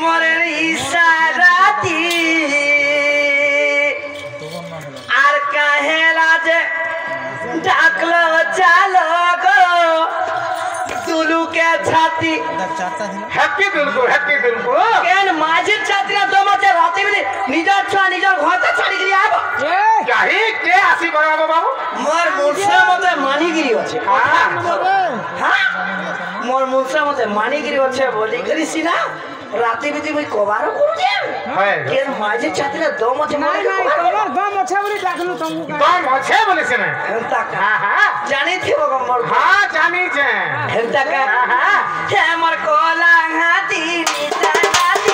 মরের ইশারাতি আর কাহেলা যে ডাকলো চালো গো দুলুকে ছাতি হ্যাপি দুলকু কেন মাঝির ছাতিরা তোমাতে রাতে বিলে নিজের ছোয়া নিজের ঘরতে ছাড়ি গিয়ে আব কাহি কে আসি করাবো বাবু মোর মুর্শা মতে মানিগিরি আছে হ্যাঁ মোর মুর্শা মতে মানিগিরি আছে বলি করিস না রাতে বিতে মই কবারও করছে হয় কেন মাঝির ছাতিরা দম আছে নাই নাই তোমার দম আছে বলে ডাকলু তুমি দম আছে বলেছে না হেনতা হ্যাঁ হ্যাঁ জানি থিব গো মোর হ্যাঁ জানি যে হেনতা কা হ্যাঁ হে মোর কোলা হাতি জানাতি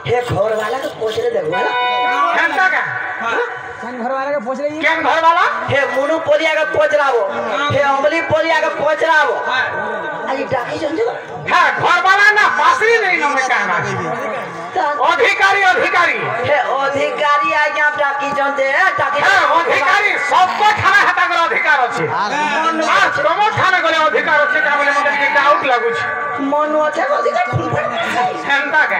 हे घर वाला को पूछ रहे देखो वाला हेंता का घर वाले के पूछ रही केन घर वाला हे मुनु पोलिया का पूछ रहा हे अमली पोलिया का पूछ रहा अजी डाकी समझो हां घर वाला ना पासरी नहीं ना मैं कहना अधिकारी हे अधिकारी आ क्या डाकी समझे डाकी हां अधिकारी सबको खाना हटा कर अधिकार अछि हां तुम खाना गले अधिकार अछि का बोले मते के डाउट लागु छ मनु আছে अधिकार हेंता का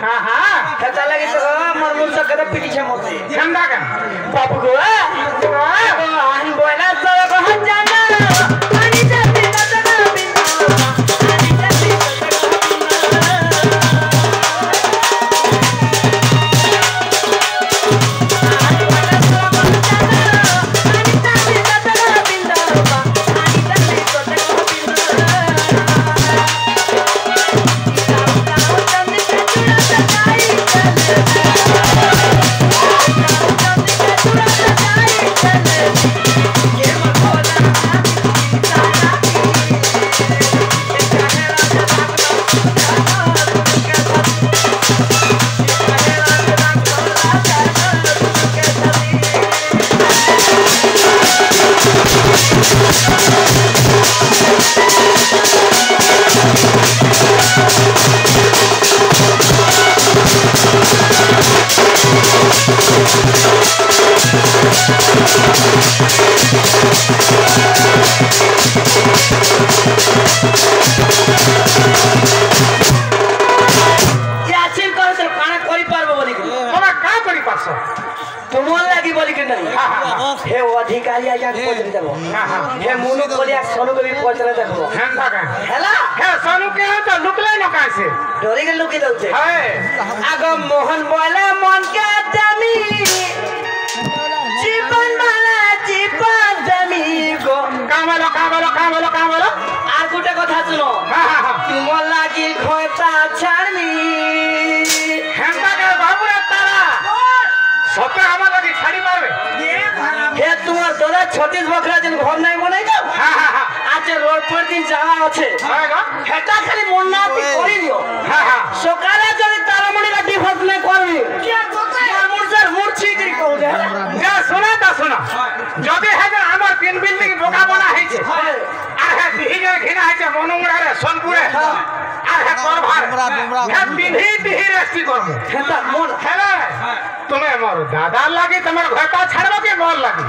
हां हां हेता लगी तो मोर मुन से कदे पिटी छे मोते हेंता का बाबू गो आन बोला सब बहुत जाना पानी जाती ना तना बिना पानी जाती हे अधिकारी आया पचरे देखो हे मुनु बोलिया सोनू के भी पचरे देखो हेंता का हेला हे सोनू के तो लुकले न कैसे डोरी के लुकी दउते है आगो मोहन बोला मन के जमी जीवन वाला जीवन जमी गो कामलो আর গোটে কথা শুনো তোমার লাগি খয়তা ছাড়মি हेंता का बाबू तारा सत्य हमार लगी छाड़ी मारबे হে তোমার দাদা 36 বকরা দিন ঘর নাই বনাই দাও আজ রোড পর দিন যাওয়া আছে হেটা খালি মন্নাতি করি দিও সকালে যদি তারামণিরা ডিফল্ট নাই করবি মুরজার মুরছি কি কইবে যা শোনা যদি হেজে আমার তিন বিল্ডিং বোকা বনা হইছে আর হে দিহিরে ঘিনা হইছে মনুমুড়ারে সোনপুরে আর হে করভার হে দিহি রেস্টি করব হেটা মন হেলে তুমি মোর দাদার লাগি তোমার ঘরটা ছাড়বো কি মোর লাগি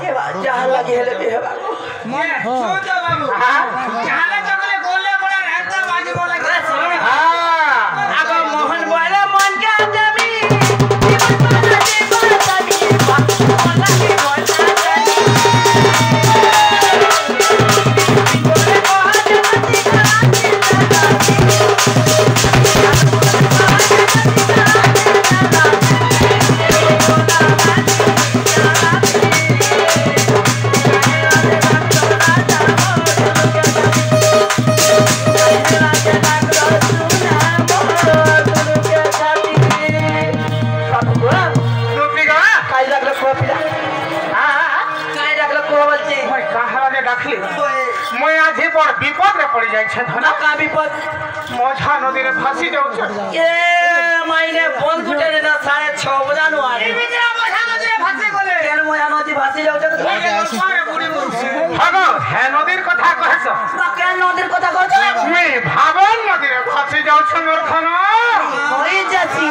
এবা যাহা লাগি হেলে হেবা मन हो हां যাহা লাগি বলে जाइछे धना ना का विपद मझा नदी रे फांसी जाउछ ए माइने फोन गुटे ना 6:30 बजा नु आ ई बिजरा मझा नदी रे फांसी गले केन मोया नदी भासी जाउछ तो भागो हे नदीर कथा कहछ ना केन नदीर কথা কইছ मैं भावन नदी रे फांसी जाउछ मोर धना होई जासी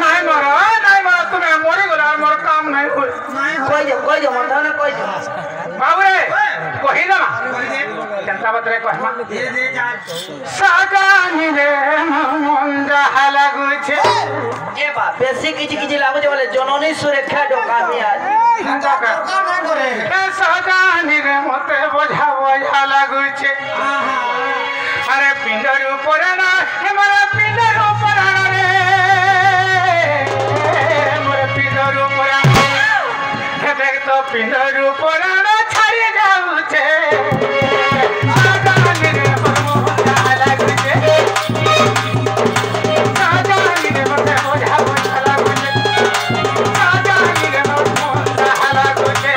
নাই মারা তুমি মরে গেল আর মোর কাম নাই হই কই দে মন ধনে কই দে बाबू रे कही ना जनता बतरे कहमा सागानी रे मन जहा लागुछे ए बा बेसी किछि लागुछे बोले जननी सुरक्षा डोकामी आज ए सागानी रे मते बोझा बोझा लागुछे अरे पिंडर ऊपर ना हमारा पिंडर ऊपर रे मोर पिंडर ऊपर देख तो पिंडर ऊपर छाड़ी जाउछे सागानी रे मन लागुछे सागानी रे मते बोझा बोझा लागुछे सागानी रे मन लागुछे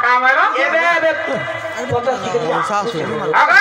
काम है ना एबे पता